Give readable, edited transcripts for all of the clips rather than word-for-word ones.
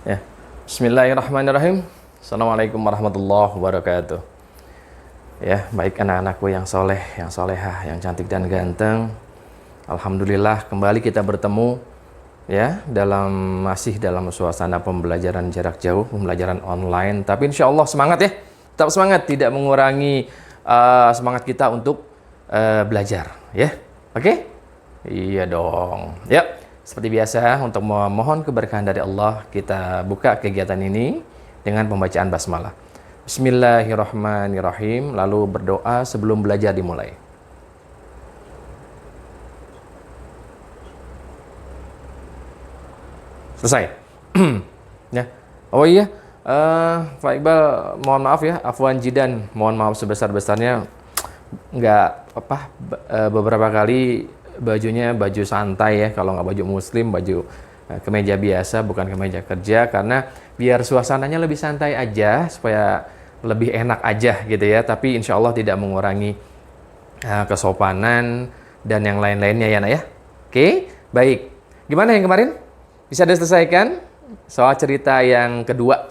Ya. Bismillahirrahmanirrahim. Assalamualaikum warahmatullahi wabarakatuh. Ya, baik anak-anakku yang soleh, yang solehah, yang cantik dan ganteng. Alhamdulillah kembali kita bertemu ya masih dalam suasana pembelajaran jarak jauh, pembelajaran online. Tapi insya Allah semangat ya, tetap semangat, tidak mengurangi semangat kita untuk belajar ya. Oke? Iya dong. Ya. Seperti biasa, untuk memohon keberkahan dari Allah, kita buka kegiatan ini dengan pembacaan basmalah. Bismillahirrahmanirrahim. Lalu berdoa sebelum belajar dimulai. Selesai. Ya. Oh iya, Pak Iqbal, mohon maaf ya, afwan jidan, mohon maaf sebesar-besarnya. Beberapa kali bajunya baju santai ya, kalau nggak baju muslim, baju kemeja biasa, bukan kemeja kerja, karena biar suasananya lebih santai aja, supaya lebih enak aja gitu ya. Tapi insya Allah tidak mengurangi kesopanan dan yang lain-lainnya ya nak ya. Oke, baik. Gimana yang kemarin? Bisa diselesaikan? Soal cerita yang kedua,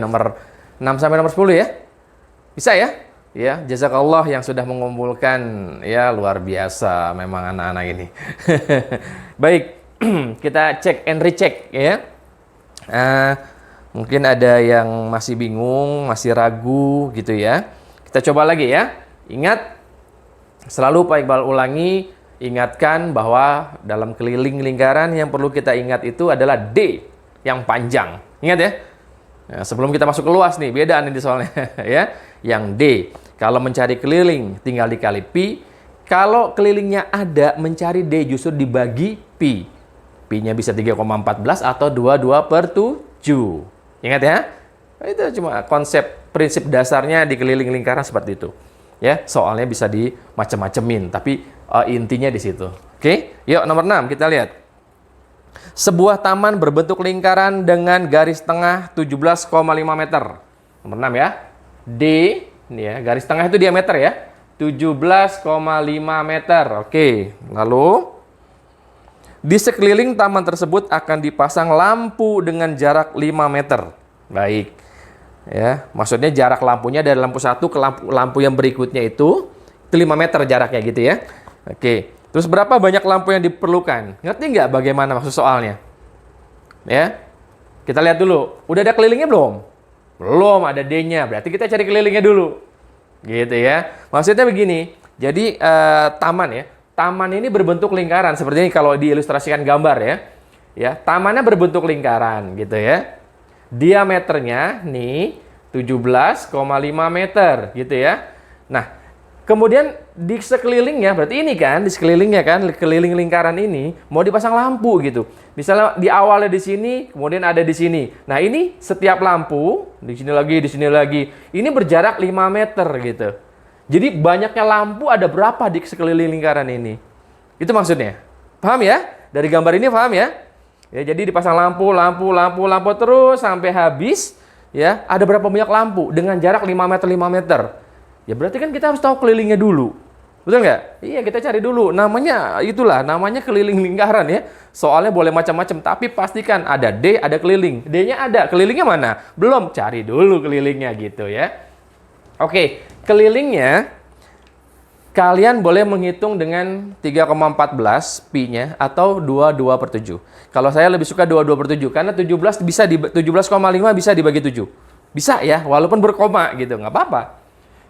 nomor 6 sampai nomor 10 ya? Bisa ya? Ya, jazakallah yang sudah mengumpulkan, ya luar biasa memang anak-anak ini. Baik, kita cek and recheck ya. Mungkin ada yang masih bingung, masih ragu gitu ya. Kita coba lagi ya. Ingat, selalu Pak Iqbal ulangi, ingatkan bahwa dalam keliling lingkaran yang perlu kita ingat itu adalah D yang panjang. Ingat ya. Nah, sebelum kita masuk ke luas nih, beda nih soalnya ya. Yang D, kalau mencari keliling tinggal dikali pi. Kalau kelilingnya ada, mencari D justru dibagi pi. Pi-nya bisa 3,14 atau 22/7. Ingat ya? Itu cuma konsep prinsip dasarnya di keliling lingkaran seperti itu. Ya, soalnya bisa di macem-macemin, tapi intinya di situ. Oke, yuk nomor 6 kita lihat. Sebuah taman berbentuk lingkaran dengan garis tengah 17,5 meter. Nomor 6 ya. D, ini ya, garis tengah itu diameter ya. 17,5 meter. Oke, lalu di sekeliling taman tersebut akan dipasang lampu dengan jarak 5 meter. Baik. Ya, maksudnya jarak lampunya dari lampu satu ke lampu yang berikutnya itu 5 meter jaraknya gitu ya. Oke. Terus berapa banyak lampu yang diperlukan? Ngerti nggak bagaimana maksud soalnya? Ya. Kita lihat dulu. Udah ada kelilingnya belum? Belum, ada D-nya. Berarti kita cari kelilingnya dulu. Gitu ya. Maksudnya begini. Jadi taman ya. Taman ini berbentuk lingkaran. Seperti ini kalau diilustrasikan gambar ya. Ya, tamannya berbentuk lingkaran gitu ya. Diameternya nih 17,5 meter gitu ya. Nah, kemudian di sekelilingnya, berarti ini kan, di sekelilingnya kan, keliling lingkaran ini mau dipasang lampu gitu. Misalnya di awalnya di sini, kemudian ada di sini. Nah, ini setiap lampu, di sini lagi, di sini lagi. Ini berjarak 5 meter gitu. Jadi banyaknya lampu ada berapa di sekeliling lingkaran ini? Itu maksudnya. Paham ya? Dari gambar ini paham ya? Ya, jadi dipasang lampu terus sampai habis. Ya, ada berapa banyak lampu dengan jarak 5 meter 5 meter. Ya berarti kan kita harus tahu kelilingnya dulu. Betul nggak? Iya, kita cari dulu. Namanya keliling lingkaran ya. Soalnya boleh macam-macam, tapi pastikan ada D, ada keliling. D-nya ada, kelilingnya mana? Belum, cari dulu kelilingnya gitu ya. Oke, kelilingnya kalian boleh menghitung dengan 3,14 pi-nya atau 22/7. Kalau saya lebih suka 22/7 karena 17,5 bisa dibagi 7. Bisa ya, walaupun berkoma gitu, nggak apa-apa.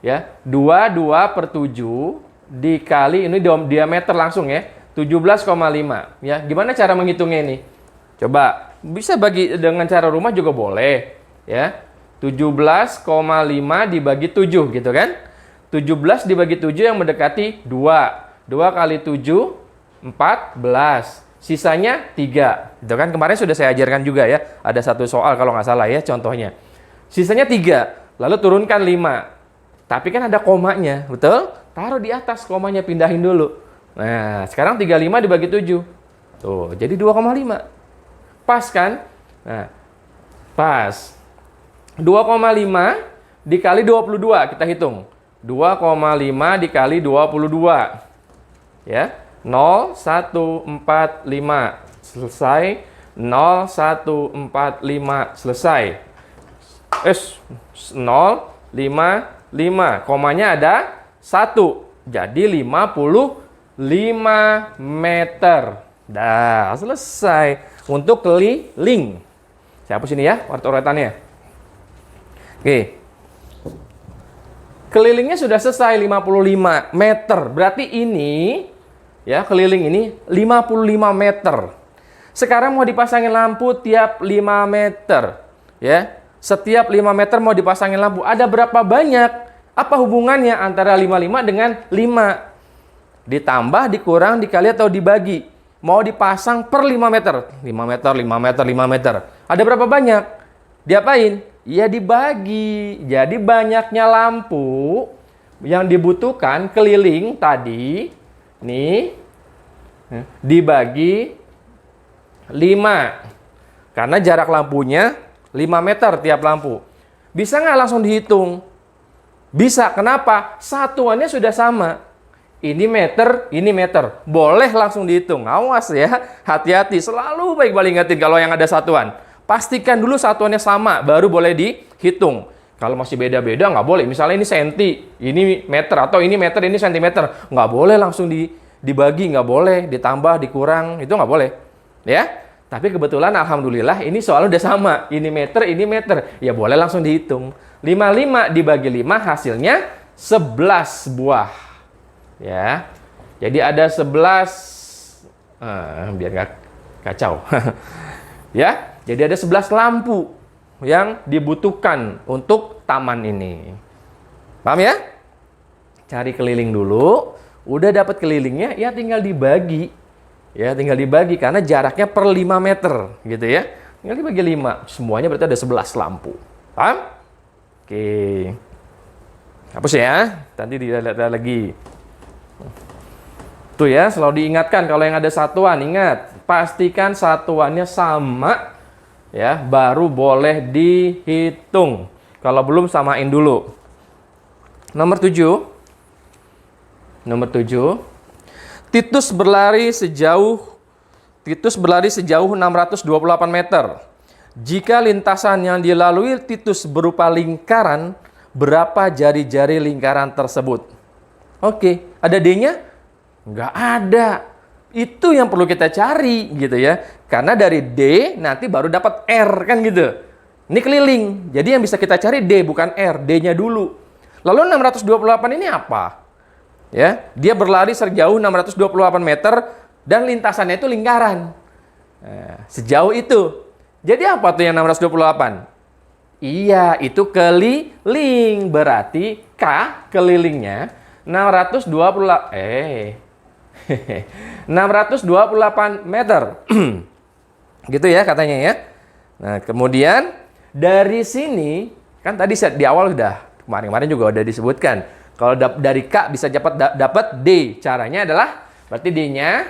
Ya, 22/7 dikali ini diameter langsung ya, 17,5 ya. Gimana cara menghitungnya ini? Coba, bisa bagi dengan cara rumah juga boleh ya. 17,5 dibagi 7 gitu kan? 17 dibagi 7 yang mendekati 2. 2 kali 7 14. Sisanya 3. Itu kan kemarin sudah saya ajarkan juga ya. Ada satu soal kalau nggak salah ya contohnya. Sisanya 3. Lalu turunkan 5. Tapi kan ada komanya, betul? Taruh di atas komanya, pindahin dulu. Nah, sekarang 35 dibagi 7. Tuh, jadi 2,5. Pas kan? Nah, pas. 2,5 dikali 22, kita hitung. 2,5 dikali 22. Ya, 0, 1, 4, 5. Selesai. 0, 1, 4, 5, selesai. 0, 5, 5. Komanya ada 1. Jadi 55 meter. Dah, selesai. Untuk keliling. Saya hapus ini ya, coret-coretannya. Oke. Kelilingnya sudah selesai 55 meter. Berarti ini, ya keliling ini 55 meter. Sekarang mau dipasangin lampu tiap 5 meter. Ya, setiap 5 meter mau dipasangin lampu. Ada berapa banyak? Apa hubungannya antara 55 dengan 5? Ditambah, dikurang, dikali, atau dibagi. Mau dipasang per 5 meter. 5 meter, 5 meter, 5 meter. Ada berapa banyak? Diapain? Ya dibagi. Jadi banyaknya lampu yang dibutuhkan keliling tadi, nih, dibagi 5. Karena jarak lampunya 5 meter tiap lampu. Bisa nggak langsung dihitung? Bisa. Kenapa? Satuannya sudah sama. Ini meter, ini meter. Boleh langsung dihitung. Awas ya, hati-hati. Selalu baik-baik ingetin kalau yang ada satuan. Pastikan dulu satuannya sama, baru boleh dihitung. Kalau masih beda-beda, nggak boleh. Misalnya ini senti, ini meter, atau ini meter, ini sentimeter. Nggak boleh langsung dibagi, nggak boleh. Ditambah, dikurang, itu nggak boleh. Ya, tapi kebetulan alhamdulillah ini soalnya udah sama. Ini meter, ya boleh langsung dihitung. 55 dibagi 5 hasilnya 11 buah. Ya, jadi ada 11, biar nggak kacau. Ya. Jadi ada 11 lampu yang dibutuhkan untuk taman ini. Paham ya? Cari keliling dulu. Udah dapat kelilingnya, ya tinggal dibagi. Ya, tinggal dibagi karena jaraknya per 5 meter. Gitu ya. Tinggal dibagi 5. Semuanya berarti ada 11 lampu. Paham? Oke. Hapus ya. Nanti dilihat lagi. Tuh ya, selalu diingatkan kalau yang ada satuan. Ingat, pastikan satuannya sama. Ya, baru boleh dihitung. Kalau belum, samain dulu. Nomor 7. Titus berlari sejauh 628 meter. Jika lintasan yang dilalui Titus berupa lingkaran, berapa jari-jari lingkaran tersebut? Oke, ada D-nya? Nggak ada. Itu yang perlu kita cari gitu ya. Karena dari D nanti baru dapat R kan gitu. Ini keliling. Jadi yang bisa kita cari D bukan R, D-nya dulu. Lalu 628 ini apa? Ya, dia berlari sejauh 628 meter dan lintasannya itu lingkaran. Nah, sejauh itu. Jadi apa tuh yang 628? Iya, itu keliling. Berarti K kelilingnya 628 meter. Gitu ya katanya ya. Nah, kemudian dari sini kan tadi di awal udah kemarin juga udah disebutkan. Kalau dari K bisa dapat D. Caranya adalah berarti D-nya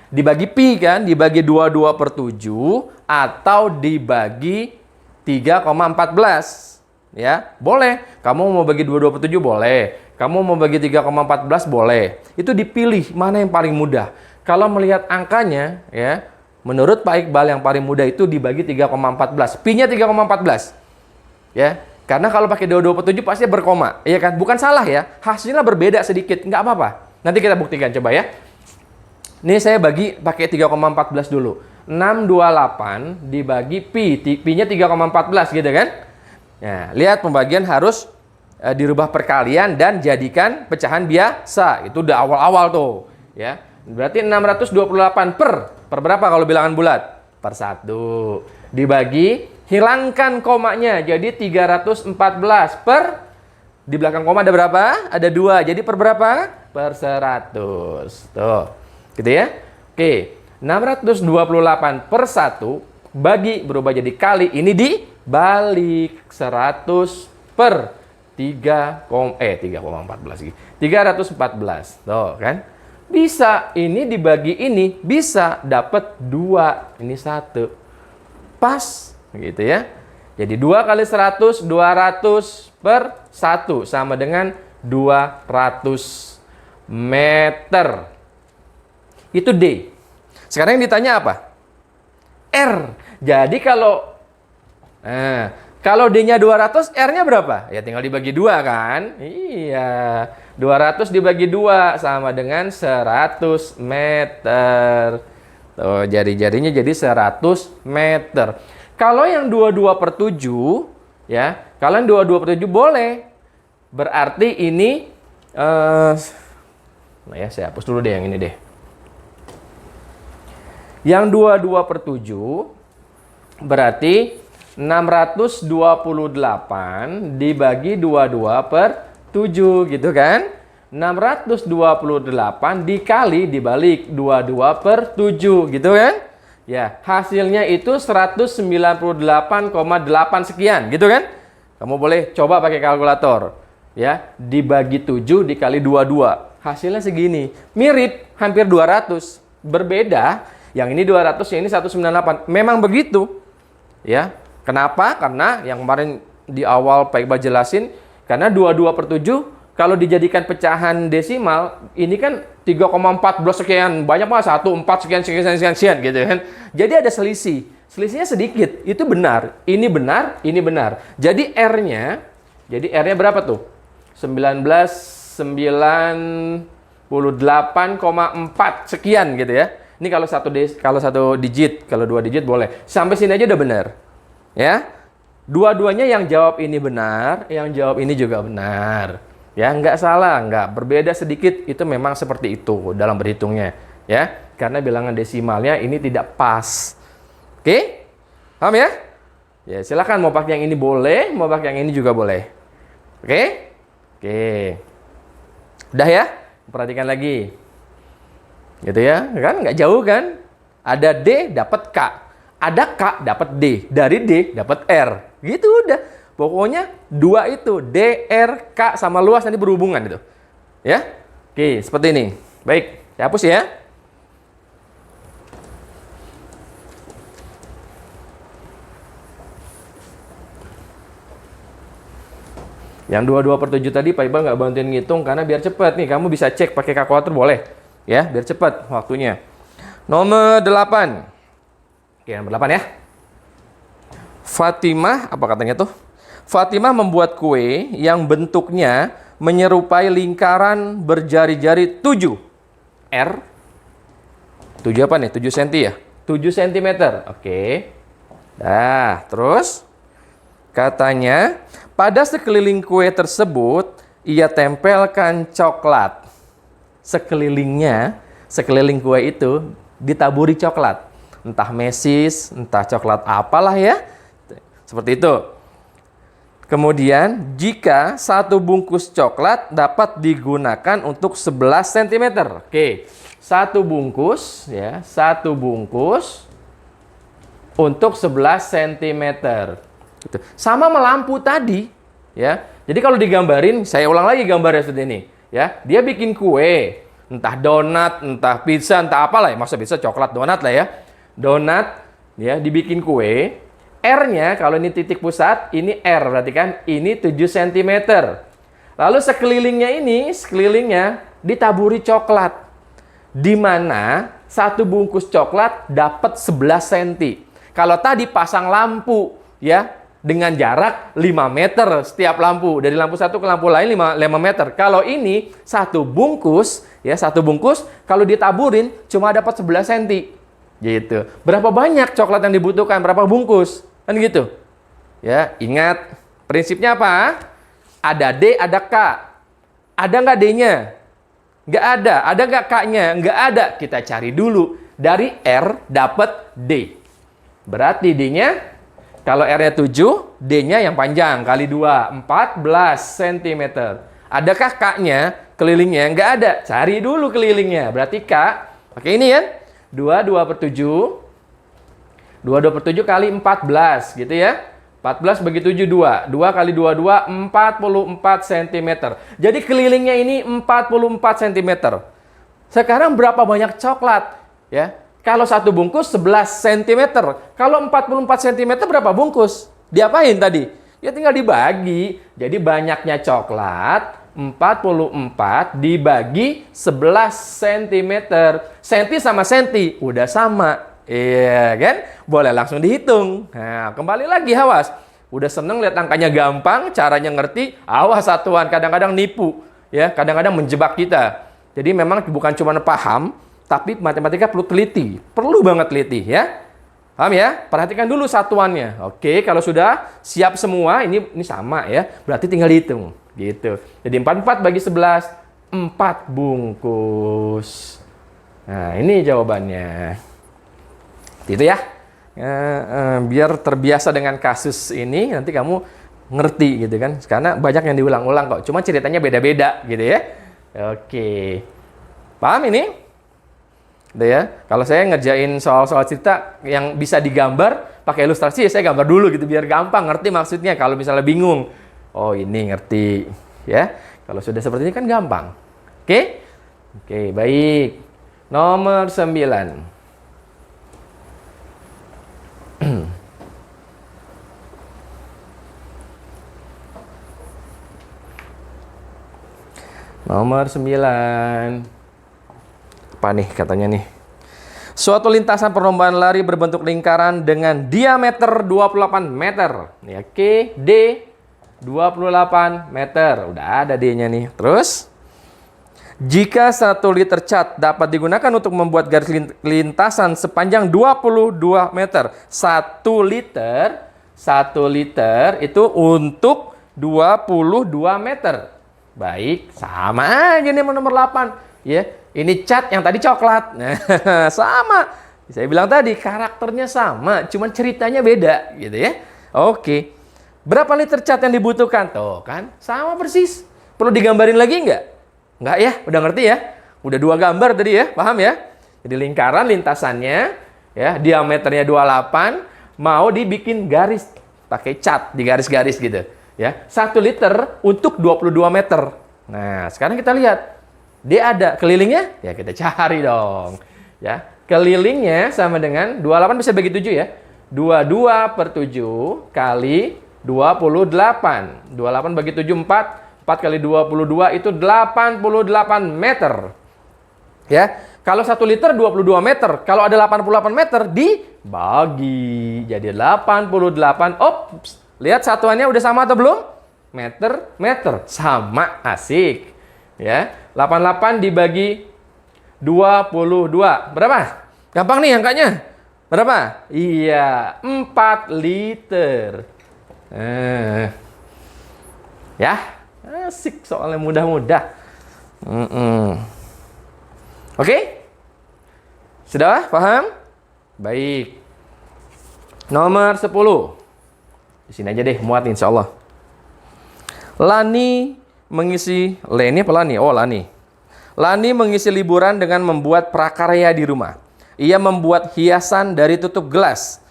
dibagi pi kan, dibagi 22/7 atau dibagi 3,14. Ya, boleh. Kamu mau bagi 22/7 boleh. Kamu mau bagi 3,14 boleh. Itu dipilih mana yang paling mudah. Kalau melihat angkanya ya, menurut Pak Iqbal yang paling mudah itu dibagi 3,14. Pi-nya 3,14. Ya, karena kalau pakai 22/7 pasti berkoma, ya kan? Bukan salah ya, hasilnya berbeda sedikit, nggak apa-apa. Nanti kita buktikan coba ya. Ini saya bagi pakai 3,14 dulu. 628 dibagi pi, pi-nya 3,14 gitu kan? Nah, lihat pembagian harus dirubah perkalian dan jadikan pecahan biasa. Itu udah awal-awal tuh, ya. Berarti 628 per berapa kalau bilangan bulat? Per 1. Dibagi, hilangkan komanya, jadi 314 per, di belakang koma ada berapa? Ada 2, jadi per berapa? Per 100. Tuh, gitu ya. Oke, 628 per 1 bagi berubah jadi kali, ini dibalik 100 per 314 tuh kan, bisa ini dibagi ini bisa dapat 2, ini 1 pas gitu ya. Jadi 2 kali 100 200 per 1 sama dengan 200 meter. Itu D. Sekarang yang ditanya apa? R. Jadi kalau D-nya 200, R-nya berapa? Ya tinggal dibagi 2 kan? Iya. 200 dibagi 2 sama dengan 100 meter. Tuh, jari-jarinya jadi 100 meter. Kalau yang 22/7, ya, kalau yang 22/7 boleh. Berarti ini, nah ya, saya hapus dulu deh yang ini deh. Yang 22/7 berarti 628 dibagi 22/7 gitu kan? 628 dikali dibalik 22/7 gitu kan? Ya, hasilnya itu 198,8 sekian gitu kan? Kamu boleh coba pakai kalkulator. Ya, dibagi 7 dikali 22. Hasilnya segini. Mirip, hampir 200. Berbeda, yang ini 200, yang ini 198. Memang begitu. Ya. Kenapa? Karena yang kemarin di awal Pak Iqbal jelasin, karena 22/7 kalau dijadikan pecahan desimal, ini kan 3,14 sekian, banyak banget, 1,4 sekian, sekian, gitu kan. Jadi ada selisih. Selisihnya sedikit, itu benar. Ini benar, ini benar. Jadi R-nya berapa tuh? 1998,4 sekian gitu ya. Ini kalau satu digit, kalau 2 digit boleh. Sampai sini aja udah benar. Ya, dua-duanya yang jawab ini benar, yang jawab ini juga benar. Ya, nggak salah, nggak berbeda sedikit, itu memang seperti itu dalam berhitungnya. Ya, karena bilangan desimalnya ini tidak pas. Oke, paham ya? Ya, silakan mau pakai yang ini boleh, mau pakai yang ini juga boleh. Oke, oke, udah ya, perhatikan lagi. Gitu ya, kan nggak jauh kan? Ada D dapat K. Ada K dapat D, dari D dapat R. Gitu udah. Pokoknya 2 itu, D, R, K sama luas nanti berhubungan itu. Ya? Oke, seperti ini. Baik, saya hapus ya. Yang 22/7 tadi Pak Iqbal nggak bantuin ngitung karena biar cepat nih. Kamu bisa cek pakai kalkulator boleh. Ya, biar cepat waktunya. Nomor 8. Oke, nomor 8 ya. Fatimah, apa katanya tuh? Fatimah membuat kue yang bentuknya menyerupai lingkaran berjari-jari 7. R. 7 apa nih? 7 cm ya? 7 cm. Oke. Nah, terus katanya pada sekeliling kue tersebut ia tempelkan coklat. Sekeliling kue itu ditaburi coklat. Entah mesis, entah coklat apalah ya. Seperti itu. Kemudian, jika satu bungkus coklat dapat digunakan untuk 11 cm. Oke, satu bungkus ya, satu bungkus untuk 11 cm. Gitu. Sama melampu tadi, ya. Jadi kalau digambarin, saya ulang lagi gambarnya seperti ini, ya. Dia bikin kue, entah donat, entah pizza, entah apalah ya. Masa bisa coklat donat lah ya. Donat, ya, dibikin kue. R-nya, kalau ini titik pusat, ini R, berarti kan ini 7 cm. Lalu sekelilingnya ditaburi coklat. Di mana satu bungkus coklat dapat 11 cm. Kalau tadi pasang lampu, ya, dengan jarak 5 meter setiap lampu. Dari lampu satu ke lampu lain 5 meter. Kalau ini satu bungkus, ya, satu bungkus, kalau ditaburin cuma dapat 11 cm. Gitu. Berapa banyak coklat yang dibutuhkan? Berapa bungkus? Kan gitu. Ya, ingat prinsipnya apa? Ada D, ada K. Ada nggak D-nya? Nggak ada. Ada nggak K-nya? Nggak ada. Kita cari dulu. Dari R dapat D. Berarti D-nya, kalau R-nya 7, D-nya yang panjang. Kali 2, 14 cm. Adakah K-nya? Kelilingnya? Nggak ada. Cari dulu kelilingnya. Berarti K, pakai ini ya. 22/7. 22/7 kali 14, gitu ya. 14 bagi 7, 2. 2 kali 2, 44 cm. Jadi kelilingnya ini 44 cm. Sekarang berapa banyak coklat? Ya, kalau satu bungkus 11 cm. Kalau 44 cm berapa bungkus? Diapain tadi? Ya tinggal dibagi. Jadi banyaknya coklat 44 dibagi 11 cm. Senti sama senti udah sama. Iya kan? Boleh langsung dihitung. Nah, kembali lagi awas. Udah seneng lihat angkanya gampang, caranya ngerti, awas satuan kadang-kadang nipu, ya, kadang-kadang menjebak kita. Jadi memang bukan cuma paham, tapi matematika perlu teliti, perlu banget teliti, ya. Paham ya? Perhatikan dulu satuannya. Oke, kalau sudah siap semua, ini sama ya, berarti tinggal dihitung, gitu. Jadi 44 bagi 11, 4 bungkus. Nah, ini jawabannya. Itu ya. Biar terbiasa dengan kasus ini, nanti kamu ngerti gitu kan. Karena banyak yang diulang-ulang kok. Cuma ceritanya beda-beda gitu ya. Oke. Paham ini? Udah ya. Kalau saya ngerjain soal-soal cerita yang bisa digambar pakai ilustrasi, saya gambar dulu gitu biar gampang ngerti maksudnya. Kalau misalnya bingung, oh ini ngerti ya. Kalau sudah seperti ini kan gampang. Oke? Oke, baik. Nomor 9. Nomor 9. Apa nih katanya nih? Suatu lintasan perlombaan lari berbentuk lingkaran dengan diameter 28 meter. Ya, oke, D 28 meter. Udah ada D-nya nih. Terus jika 1 liter cat dapat digunakan untuk membuat garis lintasan sepanjang 22 meter. 1 liter itu untuk 22 meter. Baik, sama aja nih nomor 8. Ya, ini cat yang tadi coklat. Nah, sama. Saya bilang tadi karakternya sama, cuman ceritanya beda gitu ya. Oke. Berapa liter cat yang dibutuhkan? Tuh kan, sama persis. Perlu digambarin lagi nggak? Nggak ya, udah ngerti ya? Udah 2 gambar tadi ya, paham ya? Jadi lingkaran lintasannya ya, diameternya 28, mau dibikin garis pakai cat di garis-garis gitu. Ya, 1 liter untuk 22 meter. Nah, sekarang kita lihat. Dia ada kelilingnya? Ya, kita cari dong. Ya, kelilingnya sama dengan 28 bisa bagi 7 ya. 22 per 7 kali 28. 28 bagi 7, 4. 4 kali 22 itu 88 meter. Ya, kalau 1 liter 22 meter. Kalau ada 88 meter dibagi. Jadi 88. Ops. Lihat satuannya udah sama atau belum? Meter, meter. Sama, asik. Ya, 88 dibagi 22. Berapa? Gampang nih angkanya. Berapa? Iya, 4 liter. Ya, asik soalnya mudah-mudah. Oke? Sudah paham? Baik. Nomor 10. Di sini aja deh, muat insya Allah. Lani mengisi, Leni apa Lani? Oh, Lani. Lani mengisi liburan dengan membuat prakarya di rumah. Ia membuat hiasan dari tutup gelas.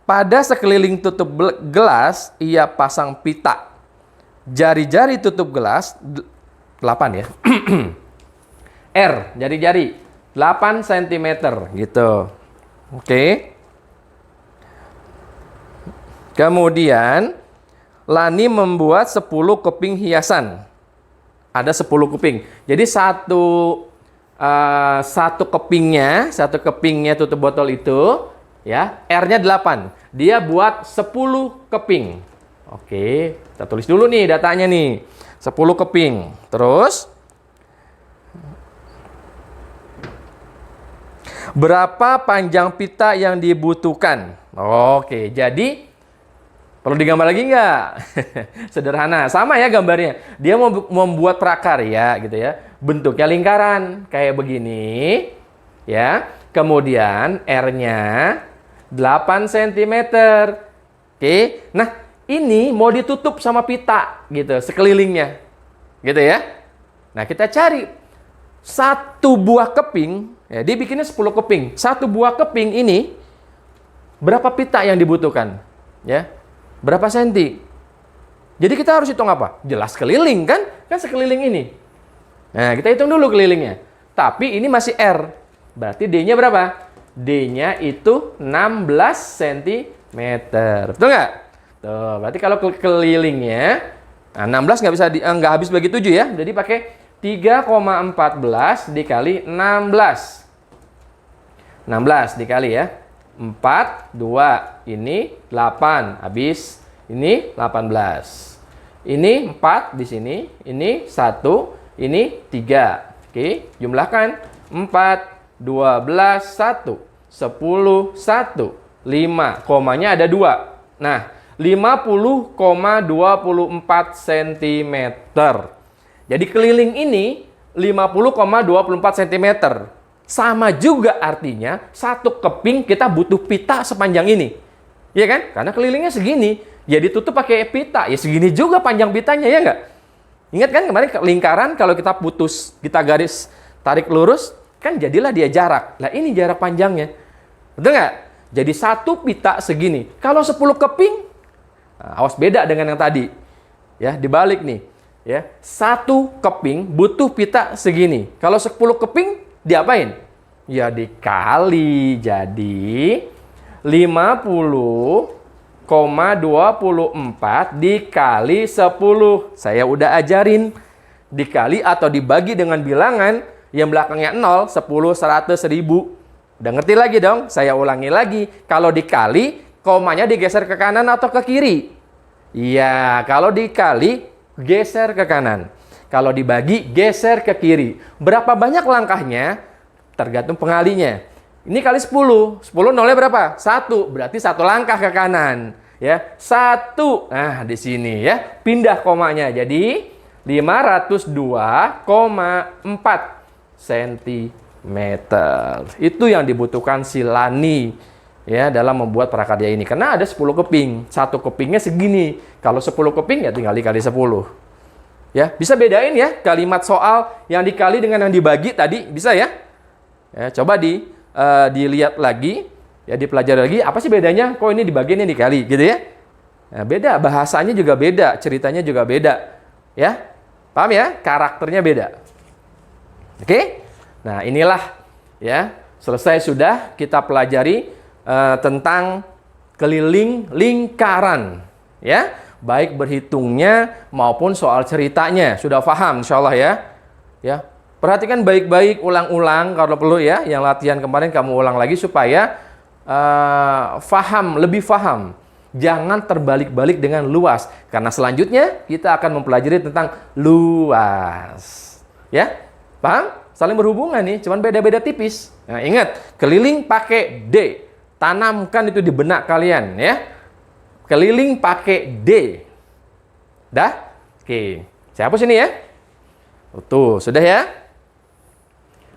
Pada sekeliling tutup gelas, ia pasang pita. Jari-jari tutup gelas, 8 ya. R, jari-jari, 8 cm gitu. Oke. Kemudian Lani membuat 10 keping hiasan. Ada 10 keping. Jadi satu kepingnya tutup botol itu ya, R-nya 8. Dia buat 10 keping. Oke, kita tulis dulu nih datanya nih. 10 keping. Terus berapa panjang pita yang dibutuhkan? Oke, jadi perlu digambar lagi nggak? Sederhana, sama ya gambarnya. Dia mau membuat prakarya gitu ya. Bentuknya lingkaran kayak begini, ya. Kemudian R-nya 8 cm. Oke. Nah, ini mau ditutup sama pita gitu, sekelilingnya. Gitu ya. Nah, kita cari 1 buah keping, ya, dia bikinnya 10 keping. 1 buah keping ini berapa pita yang dibutuhkan? Ya. Berapa senti? Jadi kita harus hitung apa? Jelas keliling kan? Kan sekeliling ini. Nah, kita hitung dulu kelilingnya. Tapi ini masih R. Berarti D-nya berapa? D-nya itu 16 cm. Betul nggak? Tuh, berarti kalau kelilingnya, nah 16 nggak habis bagi 7 ya. Jadi pakai 3,14 dikali 16. 16 dikali ya. 4, 2. Ini 8. Habis. Ini 18. Ini 4 di sini. Ini 1. Ini 3. Oke, jumlahkan. 4, 12, 1. 10, 1. 5. Komanya ada 2. Nah, 50,24 cm. Jadi keliling ini 50,24 cm. Sama juga artinya, satu keping kita butuh pita sepanjang ini. Iya kan? Karena kelilingnya segini. Ya ditutup pakai pita. Ya segini juga panjang pitanya, ya nggak? Ingat kan kemarin lingkaran kalau kita putus, kita garis tarik lurus, kan jadilah dia jarak. Nah ini jarak panjangnya. Betul nggak? Jadi satu pita segini. Kalau 10 keping, nah, awas beda dengan yang tadi. Ya, dibalik nih. Ya, satu keping butuh pita segini. Kalau 10 keping, diapain? Ya dikali. Jadi 50,24 dikali 10. Saya udah ajarin. Dikali atau dibagi dengan bilangan yang belakangnya 0, 10, 100, 1000. Udah ngerti lagi dong? Saya ulangi lagi. Kalau dikali, komanya digeser ke kanan atau ke kiri? Iya, kalau dikali, geser ke kanan. Kalau dibagi, geser ke kiri. Berapa banyak langkahnya? Tergantung pengalinya. Ini kali 10. 10 nolnya berapa? 1. Berarti 1 langkah ke kanan. Ya, 1. Nah, di sini ya. Pindah komanya. Jadi 502,4 cm. Itu yang dibutuhkan si Lani ya dalam membuat prakarya ini. Karena ada 10 keping. Satu kepingnya segini. Kalau 10 keping ya tinggal dikali 10. Ya, bisa bedain ya kalimat soal yang dikali dengan yang dibagi tadi, bisa ya? Ya, coba dilihat lagi, ya dipelajari lagi, apa sih bedanya? Kok ini dibagi ini dikali gitu ya? Nah, beda, bahasanya juga beda, ceritanya juga beda. Ya. Paham ya? Karakternya beda. Oke? Nah, inilah ya, selesai sudah kita pelajari tentang keliling lingkaran, ya. Baik berhitungnya maupun soal ceritanya. Sudah paham insyaallah ya. Ya. Perhatikan baik-baik, ulang-ulang kalau perlu ya. Yang latihan kemarin kamu ulang lagi supaya lebih paham. Jangan terbalik-balik dengan luas. Karena selanjutnya kita akan mempelajari tentang luas. Ya? Paham? Saling berhubungan nih, cuman beda-beda tipis. Nah, ingat, keliling pakai D. Tanamkan itu di benak kalian ya. Keliling pakai D. Dah? Oke. Saya hapus ini ya. Tuh, sudah ya?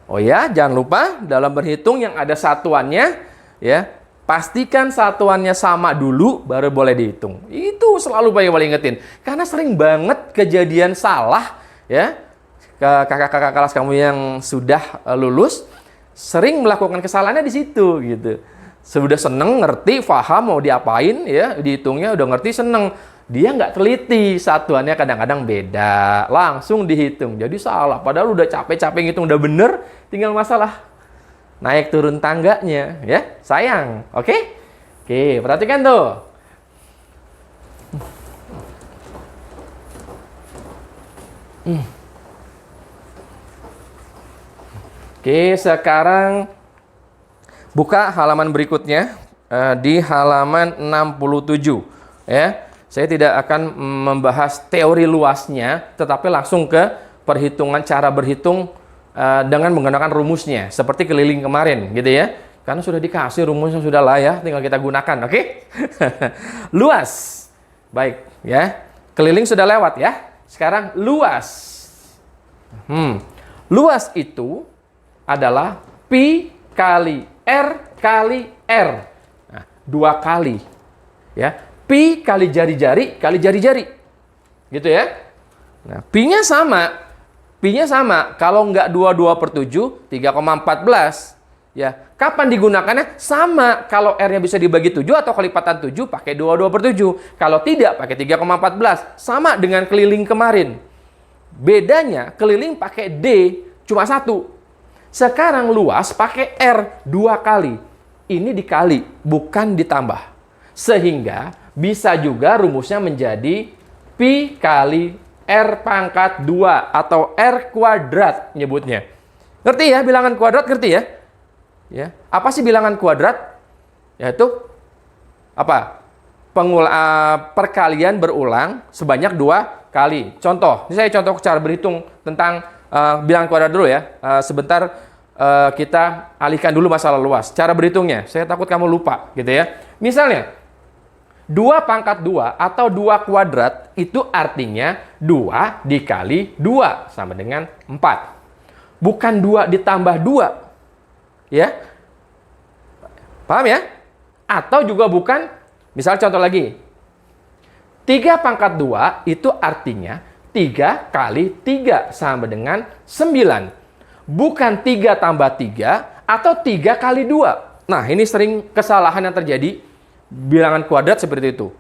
Oh ya, jangan lupa dalam berhitung yang ada satuannya ya. Pastikan satuannya sama dulu baru boleh dihitung. Itu selalu paling ingetin. Karena sering banget kejadian salah ya. Kakak-kakak kelas kamu yang sudah lulus sering melakukan kesalahannya di situ gitu. Sudah seneng, ngerti, paham mau diapain ya, dihitungnya udah ngerti, seneng. Dia nggak teliti, satuannya kadang-kadang beda, langsung dihitung. Jadi salah, padahal udah capek-capek ngitung, udah bener, tinggal masalah naik turun tangganya, ya, sayang. Oke? Oke, perhatikan tuh. Oke, sekarang buka halaman berikutnya di halaman 67 ya. Saya tidak akan membahas teori luasnya, tetapi langsung ke perhitungan, cara berhitung dengan menggunakan rumusnya seperti keliling kemarin gitu ya. Karena sudah dikasih rumusnya, sudah lah ya, tinggal kita gunakan, oke? Luas. Baik ya. Keliling sudah lewat ya. Sekarang luas. Luas itu adalah pi kali R kali R. Nah, 2 kali. Ya. Pi kali jari-jari kali jari-jari. Gitu ya. Nah, pi-nya sama. Pi-nya sama. Kalau nggak 22/7, 3,14. Ya. Kapan digunakannya? Sama. Kalau R-nya bisa dibagi 7 atau kelipatan 7, pakai 22/7. Kalau tidak, pakai 3,14. Sama dengan keliling kemarin. Bedanya, keliling pakai D, cuma 1. Sekarang luas pakai R 2 kali. Ini dikali, bukan ditambah. Sehingga bisa juga rumusnya menjadi pi kali R pangkat 2 atau R kuadrat nyebutnya. Ngerti ya bilangan kuadrat, ngerti ya? Ya. Apa sih bilangan kuadrat? yaitu apa? Perkalian berulang sebanyak 2 kali. Contoh, ini saya contoh cara berhitung tentang bilangan kuadrat dulu ya. Sebentar kita alihkan dulu masalah luas. Cara berhitungnya, saya takut kamu lupa gitu ya. Misalnya, 2 pangkat 2 atau 2 kuadrat itu artinya 2 dikali 2 sama dengan 4. Bukan 2 ditambah 2. Ya. Paham ya? Atau juga bukan, misal contoh lagi. 3 pangkat 2 itu artinya 3 kali 3 sama dengan 9. Bukan 3 tambah 3 atau 3 kali 2. Nah, ini sering kesalahan yang terjadi bilangan kuadrat seperti itu.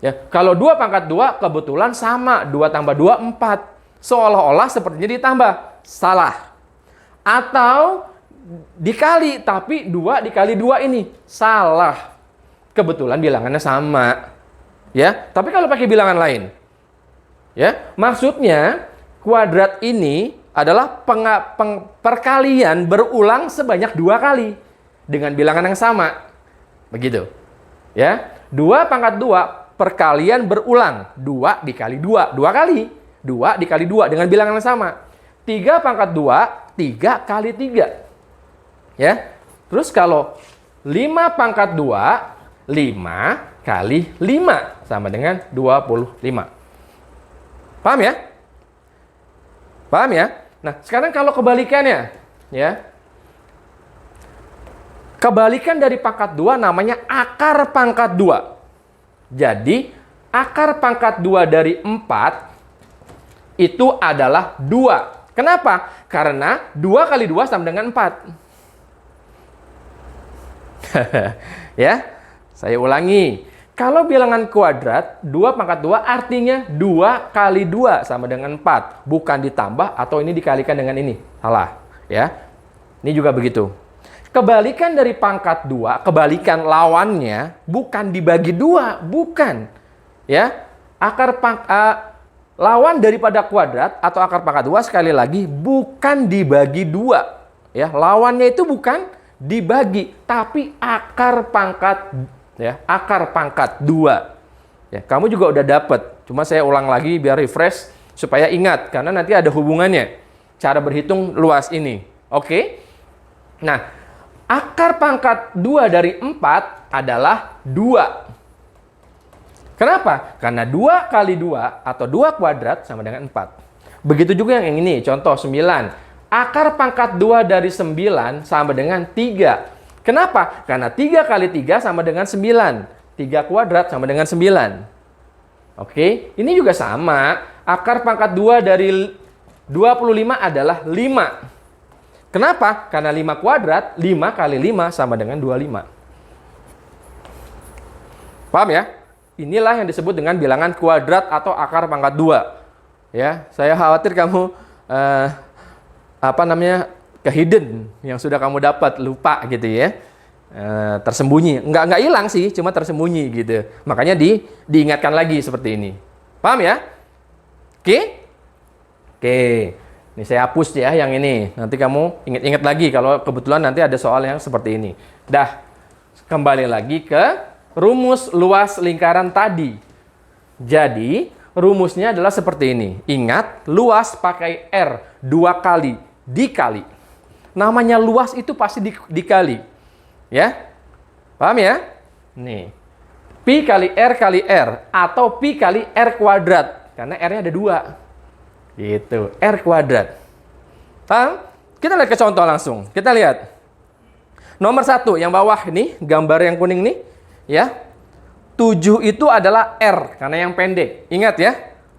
Ya, kalau 2 pangkat 2 kebetulan sama, 2 tambah 2 4. Seolah-olah sepertinya ditambah. Salah. Atau dikali, tapi 2 dikali 2 ini salah. Kebetulan bilangannya sama. Ya, tapi kalau pakai bilangan lain. Ya, maksudnya kuadrat ini adalah perkalian berulang sebanyak 2 kali dengan bilangan yang sama. Begitu. Ya, 2 pangkat 2 perkalian berulang 2 dikali 2, 2 kali. 2 dikali 2 dengan bilangan yang sama. 3 pangkat 2 3 kali 3. Ya. Terus kalau 5 pangkat 2 5 kali 5 sama dengan 25. Paham ya? Paham ya? Nah, sekarang kalau kebalikannya, ya. Kebalikan dari pangkat 2 namanya akar pangkat 2. Jadi, akar pangkat 2 dari 4 itu adalah 2. Kenapa? Karena 2 kali 2 sama dengan 4. Ya, saya ulangi. Kalau bilangan kuadrat, 2 pangkat 2 artinya 2 kali 2 sama dengan 4. Bukan ditambah atau ini dikalikan dengan ini. Salah. Ya. Ini juga begitu. Kebalikan dari pangkat 2, kebalikan lawannya, bukan dibagi 2. Bukan. Ya. Lawan daripada kuadrat atau akar pangkat 2 sekali lagi bukan dibagi 2. Ya. Lawannya itu bukan dibagi, tapi akar pangkat, ya, akar pangkat 2. Ya, kamu juga udah dapat. Cuma saya ulang lagi biar refresh supaya ingat karena nanti ada hubungannya cara berhitung luas ini. Oke? Nah, akar pangkat 2 dari 4 adalah 2. Kenapa? Karena 2 kali 2 atau 2 kuadrat sama dengan 4. Begitu juga yang ini, contoh 9. Akar pangkat 2 dari 9 sama dengan 3. Kenapa? Karena 3 kali 3 sama dengan 9. 3 kuadrat sama dengan 9. Oke, ini juga sama. Akar pangkat 2 dari 25 adalah 5. Kenapa? Karena 5 kuadrat, 5 kali 5 sama dengan 25. Paham ya? Inilah yang disebut dengan bilangan kuadrat atau akar pangkat 2. Ya, saya khawatir kamu kehidden yang sudah kamu dapat lupa gitu ya, tersembunyi, nggak hilang sih, cuma tersembunyi gitu, makanya diingatkan lagi seperti ini. Paham ya? Oke, ini saya hapus ya yang ini, nanti kamu ingat-ingat lagi kalau kebetulan nanti ada soal yang seperti ini. Dah, kembali lagi ke rumus luas lingkaran tadi. Jadi rumusnya adalah seperti ini. Ingat, luas pakai R 2 kali dikali. Namanya luas itu pasti dikali. Ya? Paham ya? Nih. Pi kali R atau pi kali R kuadrat. Karena R-nya ada 2. Gitu. R kuadrat. Paham? Kita lihat ke contoh langsung. Kita lihat. Nomor 1 yang bawah ini, gambar yang kuning nih, ya. 7 itu adalah R karena yang pendek. Ingat ya.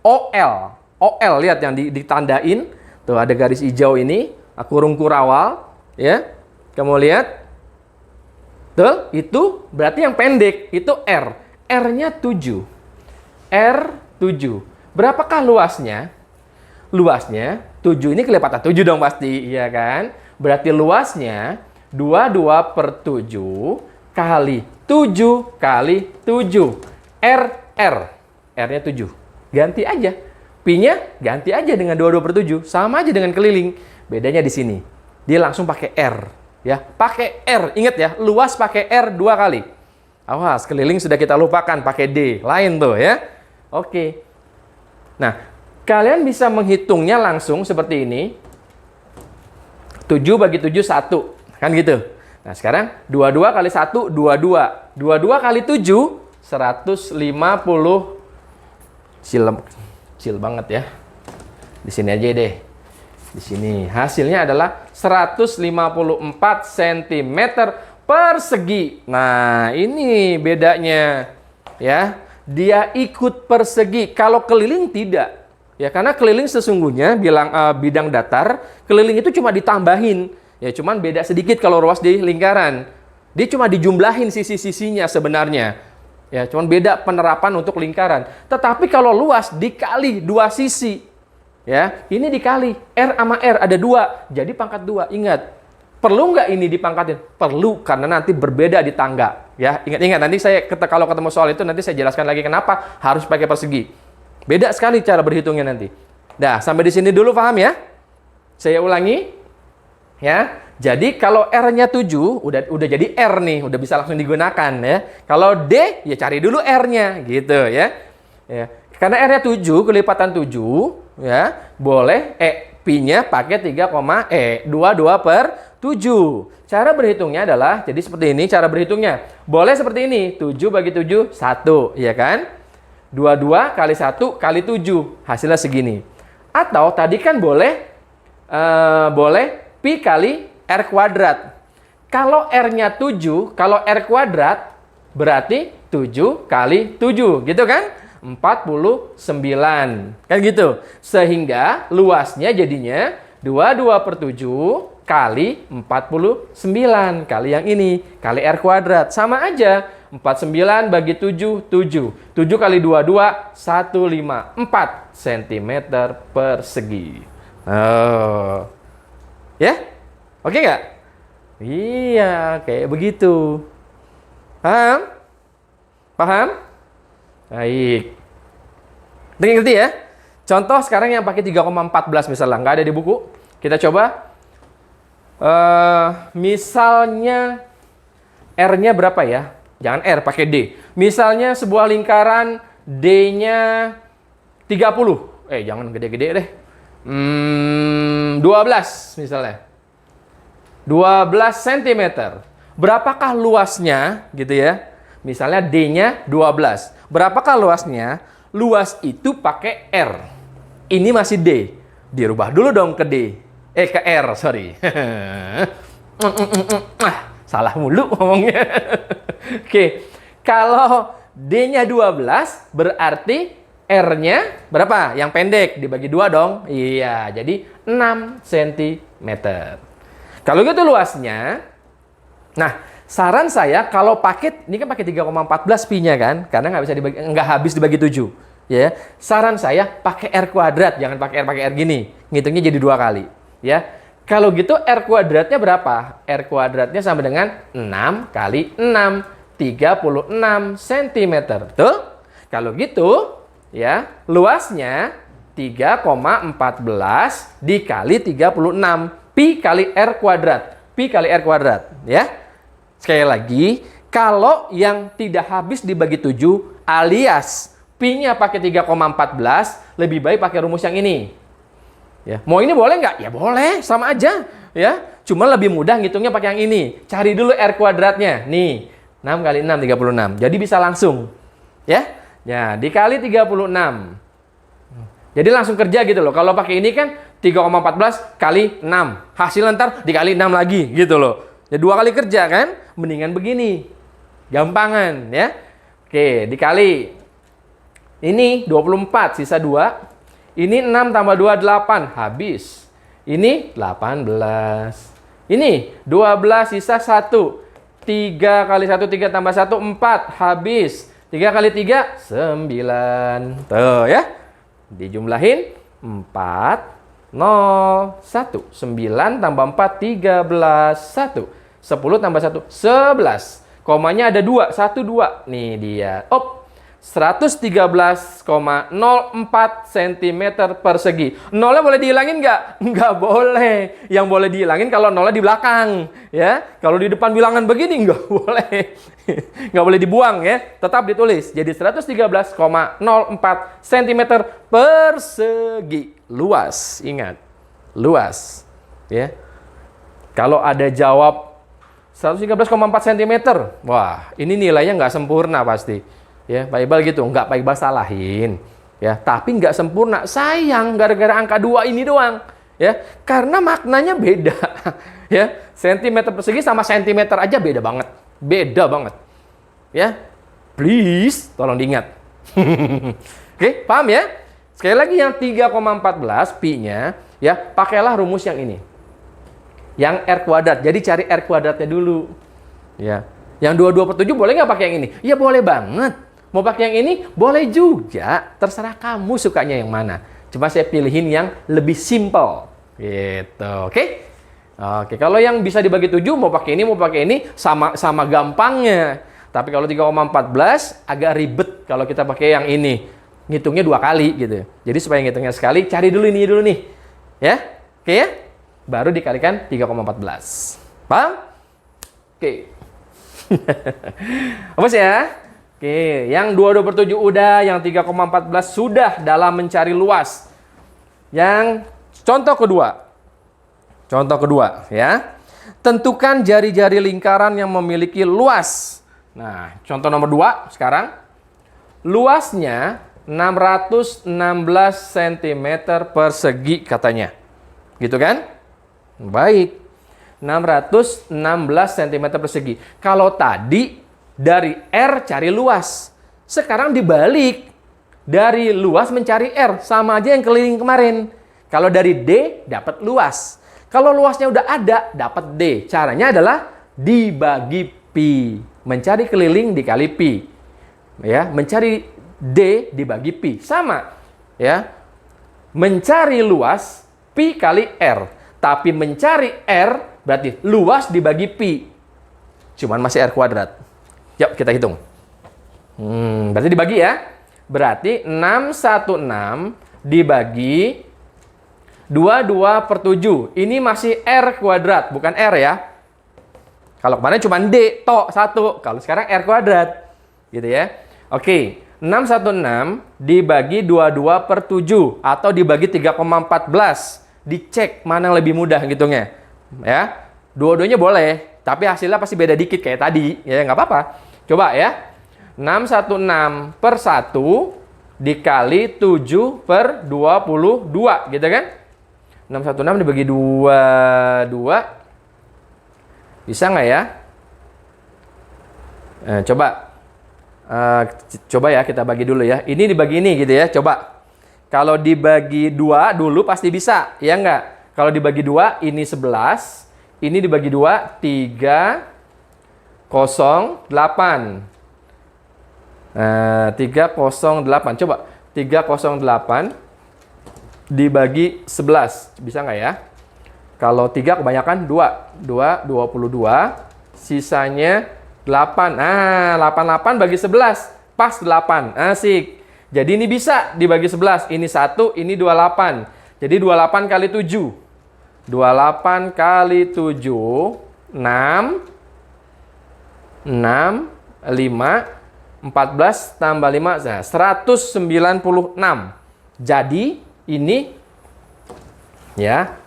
OL, lihat yang ditandain. Tuh ada garis hijau ini, kurung kurawal, ya. Kamu lihat. Tuh, itu berarti yang pendek, itu R. R-nya 7. R7. Berapakah luasnya? Luasnya 7 ini kelipatan 7 dong pasti, iya kan? Berarti luasnya 22 per 7 kali 7 kali 7. R. R-nya 7. Ganti aja. Pi-nya ganti aja dengan 22 per 7. Sama aja dengan keliling. Bedanya di sini. Dia langsung pakai R. Ya, pakai R. Ingat ya, luas pakai R 2 kali. Awas, keliling sudah kita lupakan pakai D. Lain tuh ya. Oke. Nah, kalian bisa menghitungnya langsung seperti ini. 7 bagi 7, 1. Kan gitu. Nah, sekarang 22 kali 1, 22. 22 kali 7, 150. Kecil banget ya. Di sini aja deh. Di sini. Hasilnya adalah 154 cm persegi. Nah, ini bedanya. Ya. Dia ikut persegi. Kalau keliling tidak. Ya, karena keliling sesungguhnya bidang datar, keliling itu cuma ditambahin. Ya, cuman beda sedikit kalau ruas di lingkaran. Dia cuma dijumlahin sisi-sisinya sebenarnya. Ya, cuman beda penerapan untuk lingkaran. Tetapi kalau luas dikali dua sisi. Ya, ini dikali R sama R ada 2, jadi pangkat 2. Ingat, perlu nggak ini dipangkatin? Perlu, karena nanti berbeda di tangga. Ya, ingat-ingat nanti kalau ketemu soal itu nanti saya jelaskan lagi kenapa harus pakai persegi. Beda sekali cara berhitungnya nanti. Nah, sampai di sini dulu paham ya? Saya ulangi. Ya. Jadi kalau R-nya 7, udah jadi R nih, udah bisa langsung digunakan ya. Kalau D, ya cari dulu R-nya gitu ya. Ya. Karena R-nya 7, kelipatan 7, ya, boleh Pi-nya pakai 22 per 7. Cara berhitungnya adalah, jadi seperti ini cara berhitungnya. Boleh seperti ini, 7 bagi 7, 1, ya kan? 22 kali 1 kali 7, hasilnya segini. Atau tadi kan boleh Pi kali R kuadrat. Kalau R-nya 7, kalau R kuadrat, berarti 7 kali 7, gitu kan? 49, kan gitu. Sehingga luasnya jadinya 22 per 7 kali 49, kali yang ini, kali R kuadrat. Sama aja. 49 bagi 7, 7. 7 kali 22, 154 cm persegi. Oh. Ya? Oke nggak? Iya, kayak begitu. Paham? Paham? Baik. Ngerti ya? Contoh sekarang yang pakai 3,14 misalnya. Nggak ada di buku. Kita coba. Misalnya R-nya berapa ya? Jangan R, pakai D. Misalnya sebuah lingkaran D-nya 30. Jangan gede-gede deh. 12 misalnya. 12 cm. Berapakah luasnya gitu ya? Misalnya D-nya 12. Berapakah luasnya? Luas itu pakai R. Ini masih D. Dirubah dulu dong ke D. Ke R, sorry. Salah mulu ngomongnya. Oke. Kalau D-nya 12, berarti R-nya berapa? Yang pendek dibagi 2 dong. Iya, jadi 6 cm. Kalau gitu luasnya, nah, saran saya kalau pakai, ini kan pakai 3,14 pi-nya kan, karena nggak habis dibagi 7. Ya, saran saya pakai R kuadrat, jangan pakai R gini. Ngitungnya jadi 2 kali. Ya, kalau gitu R kuadratnya berapa? R kuadratnya sama dengan 6 kali 6, 36 cm. Betul? Kalau gitu, ya, luasnya 3,14 dikali 36. Pi kali R kuadrat. Pi kali R kuadrat. Ya. Sekali lagi, kalau yang tidak habis dibagi 7 alias Pi-nya pakai 3,14, lebih baik pakai rumus yang ini. Ya. Mau ini boleh nggak? Ya boleh, sama aja. Ya. Cuma lebih mudah ngitungnya pakai yang ini. Cari dulu R kuadratnya. Nih, 6 kali 6, 36. Jadi bisa langsung. Ya. Ya, dikali 36. Jadi langsung kerja gitu loh. Kalau pakai ini kan 3,14 kali 6. Hasil ntar dikali 6 lagi gitu loh. Ya 2 kali kerja kan? Mendingan begini. Gampangan ya. Oke, dikali. Ini 24, sisa 2. Ini 6 tambah 2, 8. Habis. Ini 18. Ini 12, sisa 1. 3 kali 1, 3 tambah 1, 4. Habis. 3 kali 3, 9. Tuh ya. Dijumlahin 4, 0, 1. 9 tambah 4, 13, 1. 10 tambah 1, 11. Komanya ada 2, 1, 2. Nih dia. 113,04 cm persegi. Nolnya boleh dihilangin nggak? Nggak boleh. Yang boleh dihilangin kalau nolnya di belakang. Ya, kalau di depan bilangan begini nggak boleh. Nggak boleh dibuang ya. Tetap ditulis. Jadi 113,04 cm persegi. Luas, ingat. Luas. Ya. Kalau ada jawab 113,4 cm, wah ini nilainya nggak sempurna pasti. Ya, Pak Iqbal gitu, nggak Pak Iqbal salahin. Ya, tapi nggak sempurna. Sayang gara-gara angka 2 ini doang. Ya, karena maknanya beda. Ya, sentimeter persegi sama sentimeter aja beda banget. Beda banget. Ya, please tolong diingat. Oke, paham ya? Sekali lagi yang 3,14 pi-nya, ya pakailah rumus yang ini. Yang R kuadrat. Jadi cari R kuadratnya dulu. Ya. Yang 22/7 boleh nggak pakai yang ini? Ya boleh banget. Mau pakai yang ini? Boleh juga. Terserah kamu sukanya yang mana. Cuma saya pilihin yang lebih simple. Gitu. Oke? Oke, kalau yang bisa dibagi 7, mau pakai ini, sama gampangnya. Tapi kalau 3,14 agak ribet kalau kita pakai yang ini. Ngitungnya 2 kali gitu. Jadi supaya ngitungnya sekali, cari dulu ini dulu nih. Ya? Oke ya? Baru dikalikan 3,14. Paham? Oke. Apa sih ya? Oke, yang 22/7 udah, yang 3,14 sudah dalam mencari luas. Yang contoh kedua. Contoh kedua, ya. Tentukan jari-jari lingkaran yang memiliki luas. Nah, contoh nomor 2 sekarang. Luasnya 616 cm persegi katanya. Gitu kan? Baik. 616 cm persegi. Kalau tadi dari R cari luas. Sekarang dibalik. Dari luas mencari R. Sama aja yang keliling kemarin. Kalau dari D dapat luas. Kalau luasnya udah ada, dapat D. Caranya adalah dibagi pi. Mencari keliling dikali pi. Ya, mencari D dibagi pi. Sama. Ya. Mencari luas pi kali R. Tapi mencari R berarti luas dibagi pi. Cuman masih R kuadrat. Yuk kita hitung. Berarti dibagi ya. Berarti 616 dibagi 22/7. Ini masih R kuadrat, bukan R ya. Kalau kemarin cuma D, tok 1. Kalau sekarang R kuadrat. Gitu ya. Oke. 616 dibagi 22/7. Atau dibagi 3,14. Dicek mana yang lebih mudah ngitungnya. Ya. Dua-duanya boleh. Tapi hasilnya pasti beda dikit kayak tadi. Ya nggak apa-apa. Coba ya. 616/1 dikali 7/22. Gitu kan? 616 dibagi 22. Bisa nggak ya? Coba ya kita bagi dulu ya. Ini dibagi ini gitu ya. Coba. Kalau dibagi 2 dulu pasti bisa. Ya nggak? Kalau dibagi 2 ini 11. Ini dibagi 2, 308. 308. Coba. 308 dibagi 11. Bisa nggak ya? Kalau 3 kebanyakan 2. 22. Sisanya 8. Nah, 88 bagi 11. Pas 8. Asik. Jadi ini bisa dibagi 11. Ini 1, ini 28. Jadi 28 kali 7. 28 kali 7, 6, 5, 14 tambah 5, nah, 196. Jadi, ini, ya,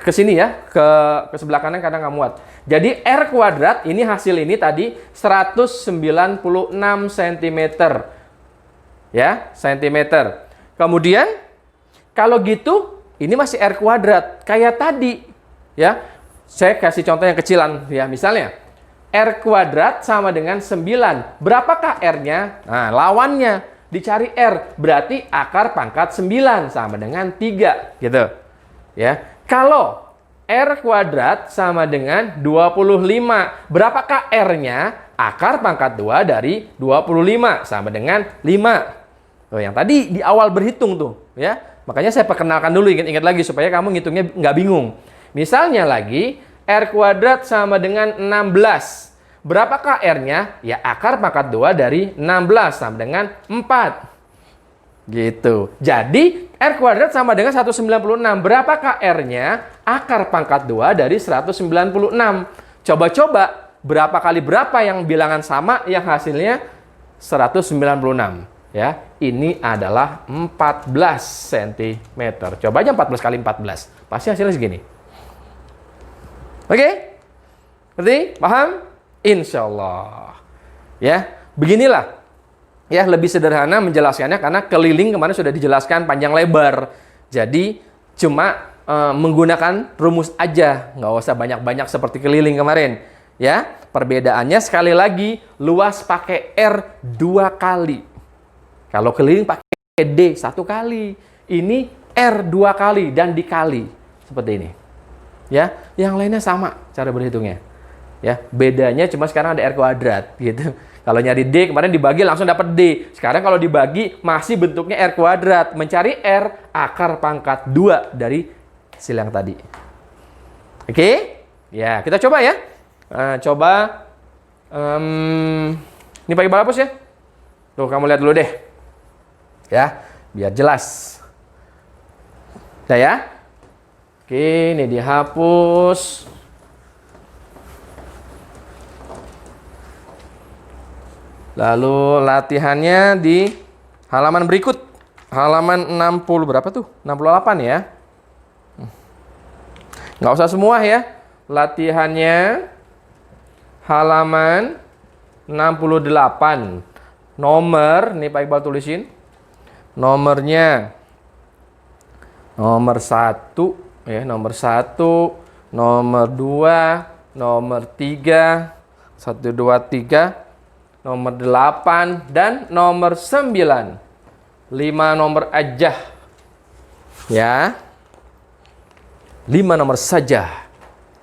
ke sini ya, ke sebelah kanan kadang nggak muat. Jadi, R kuadrat, ini hasil ini tadi 196 cm. Ya, cm. Kemudian, kalau gitu, ini masih R kuadrat, kayak tadi. Ya, saya kasih contoh yang kecilan. Ya, misalnya, R kuadrat sama dengan 9. Berapakah R-nya? Nah, lawannya dicari R. Berarti akar pangkat 9 sama dengan 3. Gitu. Ya, kalau R kuadrat sama dengan 25. Berapakah R-nya? Akar pangkat 2 dari 25 sama dengan 5. Oh, yang tadi di awal berhitung tuh. Ya. Makanya saya perkenalkan dulu, ingat-ingat lagi supaya kamu ngitungnya nggak bingung. Misalnya lagi, R kuadrat sama dengan 16. Berapakah R-nya? Ya akar pangkat 2 dari 16 sama dengan 4. Gitu. Jadi R kuadrat sama dengan 196. Berapakah R-nya? Akar pangkat 2 dari 196. Coba-coba berapa kali berapa yang bilangan sama yang hasilnya 196. Ya, ini adalah 14 cm. Coba aja 14 kali 14. Pasti hasilnya segini. Oke? Ngerti? Paham? Insya Allah. Ya, beginilah. Ya, lebih sederhana menjelaskannya karena keliling kemarin sudah dijelaskan panjang lebar. Jadi, cuma menggunakan rumus aja. Nggak usah banyak-banyak seperti keliling kemarin. Ya, perbedaannya sekali lagi, luas pakai R 2 kali. Kalau keliling pakai D 1 kali. Ini R 2 kali dan dikali. Seperti ini. Ya, yang lainnya sama cara berhitungnya. Ya, bedanya cuma sekarang ada R kuadrat gitu. Kalau nyari D kemarin dibagi langsung dapat D. Sekarang kalau dibagi masih bentuknya R kuadrat. Mencari R akar pangkat 2 dari hasil yang tadi. Oke? Ya, kita coba ya. Coba ini pakai hapus ya. Tuh, kamu lihat dulu deh. Ya, biar jelas. Udah ya? Oke, ini dihapus. Lalu latihannya di halaman berikut. Halaman 60 berapa tuh? 68 ya. Nggak usah semua ya. Latihannya halaman 68. Nomor, nih Pak Iqbal tulisin. Nomornya nomor 1 ya, nomor 1, nomor 2, nomor 3, 1 2 3, nomor 8 dan nomor 9. 5 nomor aja. Ya. 5 nomor saja.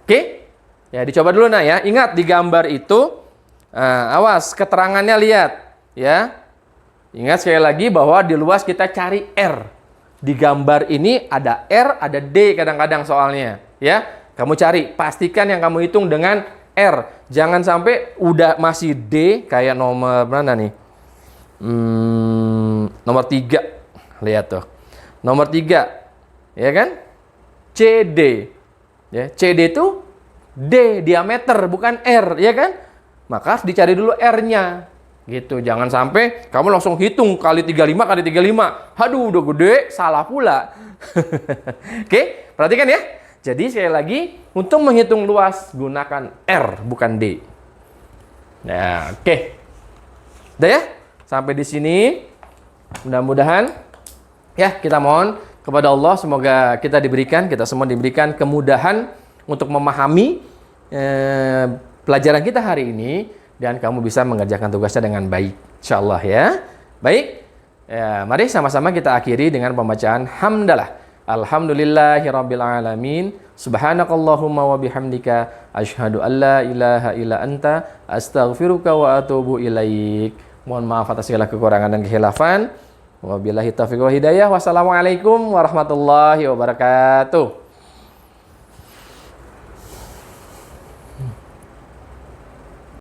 Oke? Ya, dicoba dulu nah ya. Ingat di gambar itu awas keterangannya lihat ya. Ingat sekali lagi bahwa di luas kita cari R. Di gambar ini ada R, ada D kadang-kadang soalnya. Ya, kamu cari. Pastikan yang kamu hitung dengan R. Jangan sampai udah masih D kayak nomor mana nih? Nomor 3. Lihat tuh. Nomor 3. Ya kan? CD. Ya, CD itu D diameter bukan R, ya kan? Maka harus dicari dulu R-nya. Gitu, jangan sampai kamu langsung hitung kali 35 kali 35. Aduh, udah gede, salah pula. Oke, perhatikan ya. Jadi sekali lagi, untuk menghitung luas gunakan R bukan D. Nah, oke. Udah ya? Sampai di sini. Mudah-mudahan ya kita mohon kepada Allah semoga kita semua diberikan kemudahan untuk memahami pelajaran kita hari ini. Dan kamu bisa mengerjakan tugasnya dengan baik. Insyaallah ya. Baik. Ya, mari sama-sama kita akhiri dengan pembacaan hamdalah. Alhamdulillahirabbil alamin. Subhanakallahumma wa bihamdika asyhadu an la ilaha illa anta astaghfiruka wa atubu ilaik. Mohon maaf atas segala kekurangan dan kekhilafan. Wabillahi taufiq wal hidayah. Wassalamualaikum warahmatullahi wabarakatuh.